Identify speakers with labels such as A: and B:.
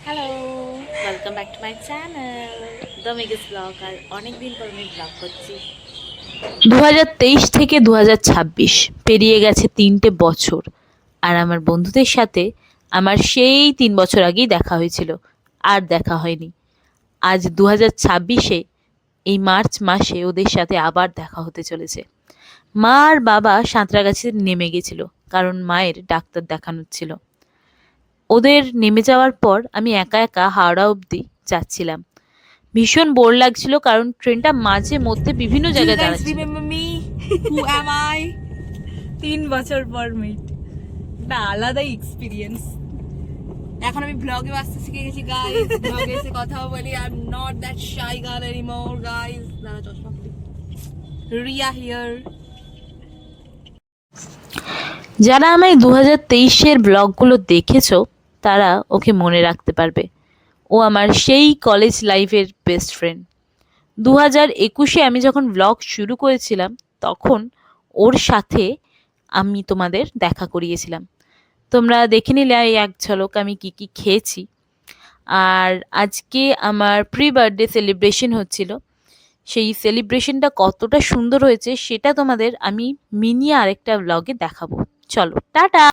A: Hello, welcome back to my channel the মেগেস vlog. আর অনেক দিন পর আমি ব্লগ করছি।
B: 2023 থেকে 2026 পেরিয়ে গেছে 3টে বছর। আর আমার বন্ধুদের সাথে আমার সেই 3 বছর আগেই দেখা হয়েছিল, আর দেখা হয়নি। আজ 2026-এ এই মার্চ মাসে ওদের সাথে আবার দেখা হতে চলেছে। মা আর বাবা সাঁতরাগাছিতে নেমে গেছিল, কারণ মায়ের ডাক্তার দেখানোর ছিল। ওদের নেমে যাওয়ার পর আমি একা একা হাওড়া অবধি যাচ্ছিলাম। ভীষণ বোর লাগছিল, কারণ ট্রেনটা মাঝে মধ্যে বিভিন্ন
A: ডু ইউ
B: জায়গায়
A: গাইস
B: দাঁড়াচ্ছিল।
A: Remember me? Who am I? 3 বছর পর মিট, একটা আলাদাই এক্সপিরিয়েন্স। এখন আমি ব্লগে আসতে শিখে গেছি গাইস, ব্লগে এসে কথা বলি। I am not that shy girl anymore guys. না, চশমা খুলি। রিয়া হিয়ার।
B: যারা আমায় 2023-এর ব্লগগুলো দেখেছো তারা ওকে মনে রাখতে পারবে। ও আমার সেই কলেজ লাইফের বেস্ট ফ্রেন্ড। 2021-এ আমি যখন ব্লগ শুরু করেছিলাম, তখন ওর সাথে আমি তোমাদের দেখা করিয়েছিলাম। তোমরা দেখে নিলে এই এক ঝলক আমি কি কি খেয়েছি। আর আজকে আমার প্রি বার্থডে সেলিব্রেশন হচ্ছিল। সেই সেলিব্রেশনটা কতটা সুন্দর হয়েছে সেটা তোমাদের আমি মিনি আরেকটা ব্লগে দেখাবো। চলো, টাটা।